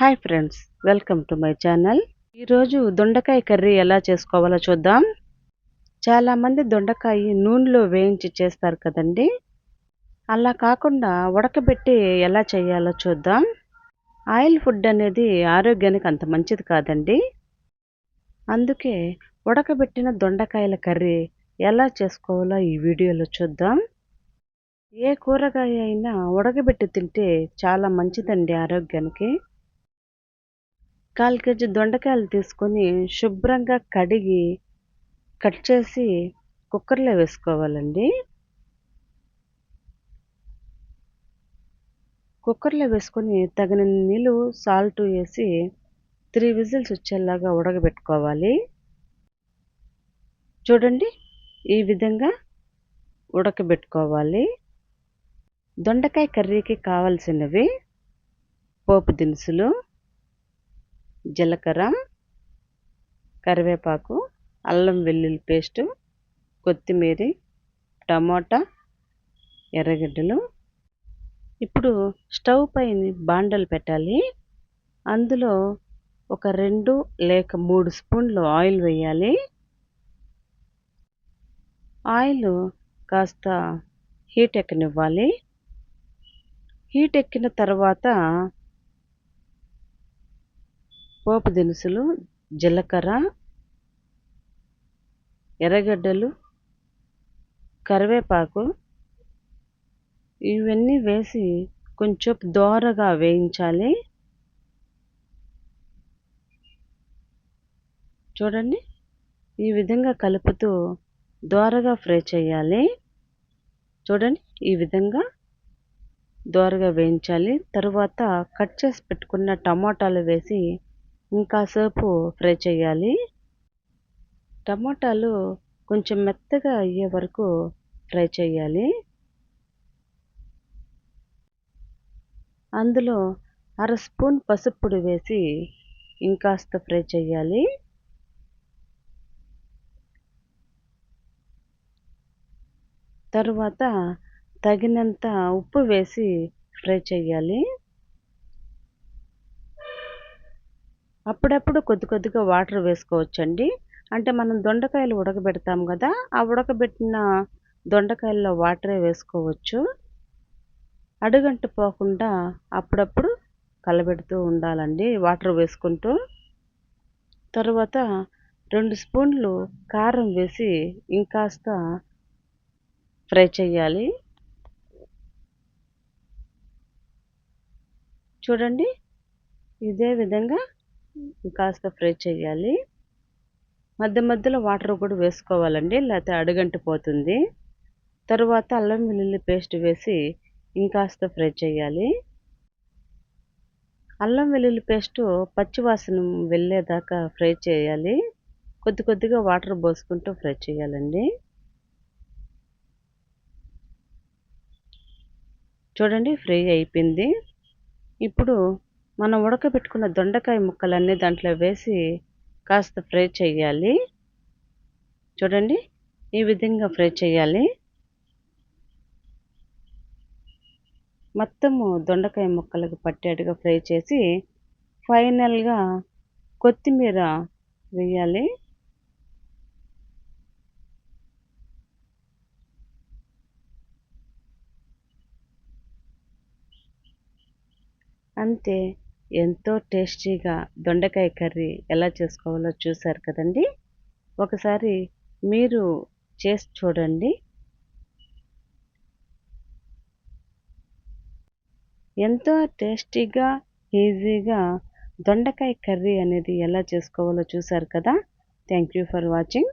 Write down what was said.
Hi friends, welcome to my channel. ఈరోజు దొండకాయ curry ఎలా చేసుకోవాలో చూద్దాం. చాలామంది దొండకాయ నూనెలో వేయించి చేస్తారు కదండి. అలా కాకుండా ఉడకబెట్టి ఎలా చేయాలో చూద్దాం. ఆయిల్ ఫుడ్ అనేది ఆరోగ్యానికి అంత మంచిది కాదండి. అందుకే ఉడకబెట్టిన దొండకాయల కర్రీ ఎలా చేసుకోవాలో ఈ వీడియోలో చూద్దాం. ఏ కూరగాయ అయినా ఉడకబెట్టి తింటే చాలా మంచిదండి ఆరోగ్యానికి. 1/4 కేజీ దొండకాయలు తీసుకొని శుభ్రంగా కడిగి కట్ చేసి కుక్కర్లో వేసుకోవాలండి. కుక్కర్లో వేసుకొని తగినన్ని నీళ్ళు సాల్ట్ వేసి 3 విజిల్స్ వచ్చేలాగా ఉడకబెట్టుకోవాలి. చూడండి, ఈ విధంగా ఉడకబెట్టుకోవాలి. దొండకాయ కర్రీకి కావాల్సినవి పోపు దినుసులు, జీలకర్ర, కరివేపాకు, అల్లం వెల్లుల్లి పేస్టు, కొత్తిమీర, టమోటా, ఎర్రగడ్డలు. ఇప్పుడు స్టవ్ పైన బాండలు పెట్టాలి. అందులో ఒక 2 లేక 3 స్పూన్లు ఆయిల్ వేయాలి. ఆయిల్ కాస్త హీట్ ఎక్కనివ్వాలి. హీట్ ఎక్కిన తర్వాత పోపు దినుసులు, జీలకర్ర, ఎర్రగడ్డలు, కరివేపాకు ఇవన్నీ వేసి కొంచెం దోరగా వేయించాలి. చూడండి, ఈ విధంగా కలుపుతూ దోరగా ఫ్రై చేయాలి. చూడండి, ఈ విధంగా దోరగా వేయించాలి. తరువాత కట్ చేసి పెట్టుకున్న టమోటాలు వేసి ఇంకాసేపు ఫ్రై చేయాలి. టమోటాలు కొంచెం మెత్తగా అయ్యే వరకు ఫ్రై చేయాలి. అందులో 1/2 స్పూన్ పసుపు పొడి వేసి ఇంకాస్త ఫ్రై చేయాలి. తరువాత తగినంత ఉప్పు వేసి ఫ్రై చేయాలి. అప్పుడప్పుడు కొద్దిగా వాటర్ వేసుకోవచ్చండి. అంటే మనం దొండకాయలు ఉడకబెడతాం కదా, ఆ ఉడకబెట్టిన దొండకాయల్లో వాటరే వేసుకోవచ్చు. అడుగంటు పోకుండా అప్పుడప్పుడు కలబెడుతూ ఉండాలండి వాటర్ వేసుకుంటూ. తరువాత 2 స్పూన్లు కారం వేసి ఇంకాస్త ఫ్రై చేయాలి. చూడండి, ఇదే విధంగా ఇంకాస్త ఫ్రై చేయాలి. మధ్య మధ్యలో వాటర్ కూడా వేసుకోవాలండి, లేకపోతే అడుగంటిపోతుంది. తరువాత అల్లం వెల్లుల్లి పేస్ట్ వేసి ఇంకాస్త ఫ్రై చేయాలి. అల్లం వెల్లుల్లి పేస్టు పచ్చివాసన వెళ్ళేదాకా ఫ్రై చేయాలి. కొద్దిగా వాటర్ పోసుకుంటూ ఫ్రై చేయాలండి. చూడండి, ఫ్రై అయిపోయింది. ఇప్పుడు మనం ఉడకబెట్టుకున్న దొండకాయ ముక్కలన్నీ దాంట్లో వేసి కాస్త ఫ్రై చేయాలి. చూడండి, ఈ విధంగా ఫ్రై చేయాలి. మొత్తము దొండకాయ ముక్కలకు పట్టేట్టుగా ఫ్రై చేసి ఫైనల్గా కొత్తిమీర వేయాలి. అంతే, ఎంతో టేస్టీగా దొండకాయ కర్రీ ఎలా చేసుకోవాలో చూశారు కదండి. ఒకసారి మీరు చేసి చూడండి. ఎంతో టేస్టీగా, ఈజీగా దొండకాయ కర్రీ అనేది ఎలా చేసుకోవాలో చూశారు కదా. Thank you for watching.